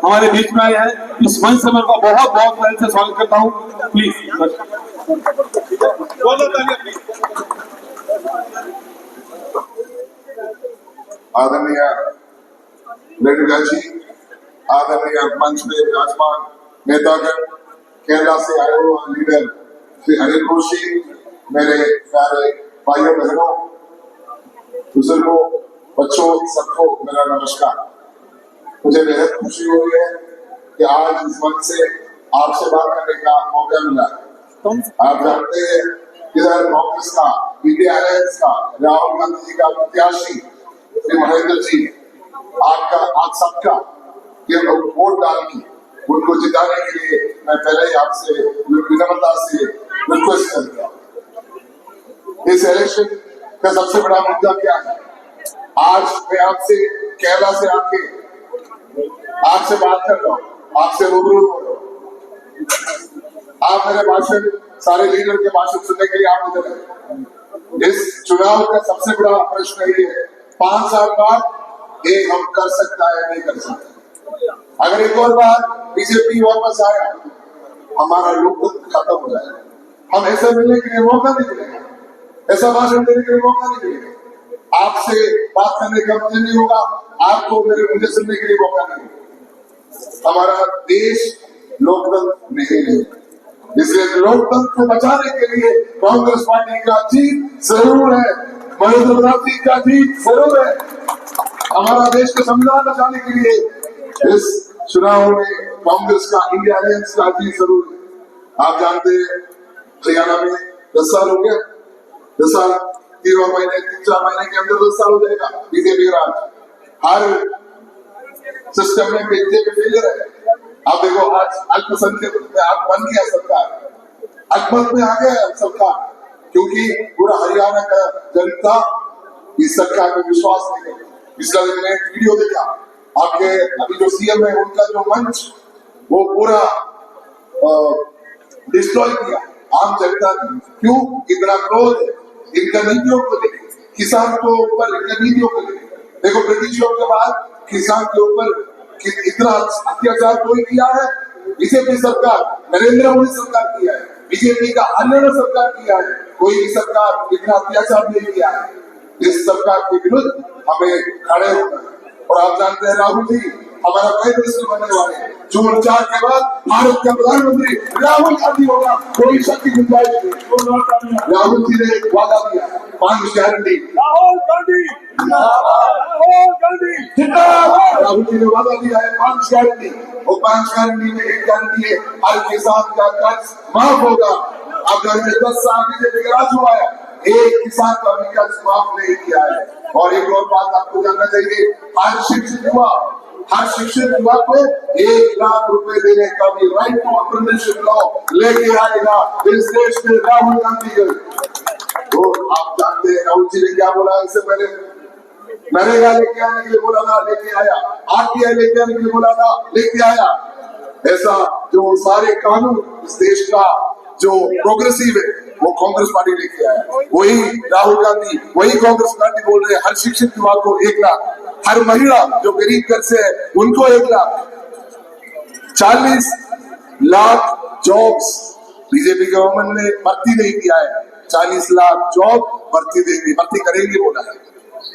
हमारे बीच में आए हैं। इस मंच से मैं उनका बहुत बहुत दिल से स्वागत करता हूँ। प्लीज आदरणीय रेणुका जी, आदरणीय मंच में विराजमान नेतागण, केरला से आए हुए लीडर श्री अनिल जोशी, मेरे प्यारे भाइयों बहनों, बुजुर्गों, बच्चों, सबको मेरा नमस्कार। मुझे बेहद खुशी हो रही है कि आज इस मंच से आपसे बात करने का मौका मिला। आप जानते हैं इधर कांग्रेस का, इंडिया अलायंस का, राहुल गांधी जी का प्रत्याशी श्री महेंद्र जी, आपका आप सबका वोट डालनी, उनको जिताने के लिए मैं पहले ही आपसे विनम्रता से रिक्वेस्ट करता हूँ। इस इलेक्शन का सबसे बड़ा मुद्दा क्या है? आज मैं आपसे केरला से आके आपसे बात कर रहा हूँ, आपसे रूबरू हो रहा हूँ। आप मेरे भाषण, सारे लीडर के भाषण सुनने के लिए आप इधर हैं। इस चुनाव का सबसे बड़ा प्रश्न ये है, 5 साल बाद ये हम कर सकता है नहीं कर सकता। अगर एक और बार बीजेपी वापस आया, हमारा लोकतंत्र खत्म हो जाएगा। हम ऐसे मिलने के लिए मौका नहीं मिलेगा, ऐसा भाषण देने के लिए मौका नहीं मिलेगा, आपसे बात करने का मुझे नहीं होगा, आपको मुझे सुनने के लिए मौका नहीं होगा। हमारा देश लोकतंत्र नहीं है, इसलिए लोकतंत्र को बचाने के लिए कांग्रेस पार्टी का जीत जरूर है, महेंद्र जी का जीत जरूर है। हमारा देश का संविधान बचाने के लिए इस चुनाव में कांग्रेस का, इंडिया अलायंस का जीत जरूर है। आप जानते हैं हरियाणा में 10 साल हो गया, 10 साल 3 महीने 3-4 महीने के अंदर 10 साल हो जाएगा बीजेपी राज। हर सिस्टम में बीजेपी फेलियर है। आप देखो आज अल्पसंख्यक में आप बन गया सरकार, अकमत में आ गया सरकार, क्योंकि पूरा हरियाणा का जनता इस सरकार में विश्वास नहीं करता। इसलिए मैंने वीडियो देखा, आपके अभी जो सीएम है उनका जो मंच वो पूरा डिस्ट्रॉय किया आम जनता ने। क्यों इतना क्रोध है? इनका नीतियों को लेकर, किसान के ऊपर इनका नीतियों को लेकर। देखो ब्रिटिशों के बाद किसान के ऊपर इतना अत्याचार कोई किया है? बीजेपी सरकार, नरेंद्र मोदी सरकार किया है, बीजेपी का हरियाणा सरकार किया है, कोई भी सरकार इतना अत्याचार नहीं किया है। इस सरकार के विरुद्ध हमें खड़े होना है। और आप जानते हैं राहुल जी हमारा प्राइम मिनिस्टर बनने वाले हैं। जून 4 के बाद भारत का प्रधानमंत्री राहुल गांधी होगा, कोई शक की गुंजाइश नहीं। राहुल जी ने वादा दिया 5 गारंटी, राहुल गांधी जिंदाबाद। राहुल जी ने वादा दिया है 5 गारंटी, और 5 गारंटी में एक गारंटी है हर किसान का कर्ज माफ होगा। अब 10 साल बीजेपी का राज हुआ है, एक किसान का भी कर्ज माफ नहीं किया है। और एक और बात आपको जानना चाहिए, हर शिक्षित युवा को 1 लाख रुपए देने का भी राइट टू अप्रेंटिसशिप लॉ लेके आएगा इस देश में राहुल गांधी जी। तो आप जानते हैं राहुल जी ने क्या बोला इससे पहले? नरेगा लेके आने के लिए बोला था, लेके आया। आरटीआई लेके आने के लिए बोला था, लेके आया। ऐसा जो सारे कानून इस देश का जो प्रोग्रेसिव है वो कांग्रेस पार्टी लेके आया। वही राहुल गांधी, वही कांग्रेस पार्टी बोल रहे हैं हर शिक्षित युवा को 1 लाख, हर महिला जो गरीब घर से है उनको 1 lakh, 40 lakh jobs BJP government ने भर्ती नहीं किया है, 40 लाख जॉब भर्ती करेंगे बोला है।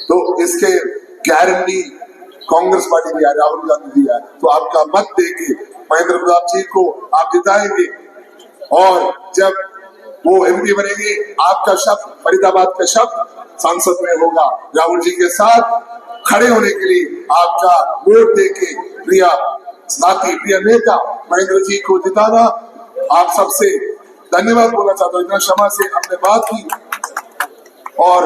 तो इसके गारंटी कांग्रेस पार्टी दिया, राहुल गांधी दिया। तो आपका मत देके महेंद्र प्रताप जी को आप जिताएंगे, और जब वो एमपी बनेंगे आपका शब्द, फरीदाबाद का शब्द संसद में होगा। राहुल जी के साथ खड़े होने के लिए आपका वोट देके प्रिय साथी, प्रिय नेता महेंद्र जी को जिताना। आप सबसे धन्यवाद बोलना चाहता हूँ। इतना क्षमा से हमने बात की, और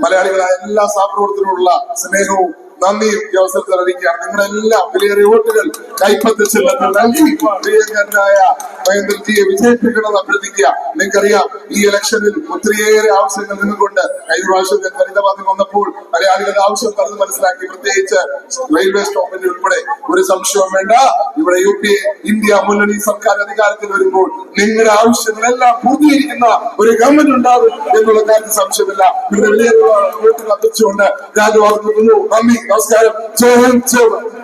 മലയാളികളായ എല്ലാ സഹപ്രവർത്തകരുള്ള സ്നേഹവും നന്ദിയും ഈ അവസരത്തിൽ അറിയിക്കുകയാണ്. നിങ്ങളുടെ എല്ലാ വിലയേറിയ വോട്ടുകൾ കൈപ്പത്തിച്ചില്ലെന്ന് നൽകി പ്രിയങ്കരനായ മഹേന്ദ്രജിയെ വിജയിപ്പിക്കണമെന്ന് അഭ്യർത്ഥിക്കുക. നിങ്ങൾക്കറിയാം ഈ ഇലക്ഷനിൽ ഒത്തിരിയേറെ ആവശ്യങ്ങൾ നിന്നുകൊണ്ട് കഴിഞ്ഞ പ്രാവശ്യം ഞാൻ ഫരീദാബാദിൽ വന്നപ്പോൾ മലയാളികളുടെ ആവശ്യം പറഞ്ഞ് മനസ്സിലാക്കി. പ്രത്യേകിച്ച് റെയിൽവേ സ്റ്റോപ്പിന്റെ ഉൾപ്പെടെ ഒരു സംശയവും വേണ്ട, ഇവിടെ UPA ഇന്ത്യ മുന്നണി സർക്കാർ അധികാരത്തിൽ വരുമ്പോൾ നിങ്ങളുടെ ആവശ്യങ്ങളെല്ലാം പൂർത്തീകരിക്കുന്ന ഒരു ഗവൺമെന്റ് ഉണ്ടാകും എന്നുള്ള കാര്യത്തിൽ സംശയമില്ല. നിങ്ങളുടെ വിലയേറിയ വോട്ടുകൾ അർപ്പിച്ചുകൊണ്ട് രാജ്യവാദം നന്ദി, നമസ്കാരം, ജയ് ഹിന്ദ്, ജയ് ഭാരത്.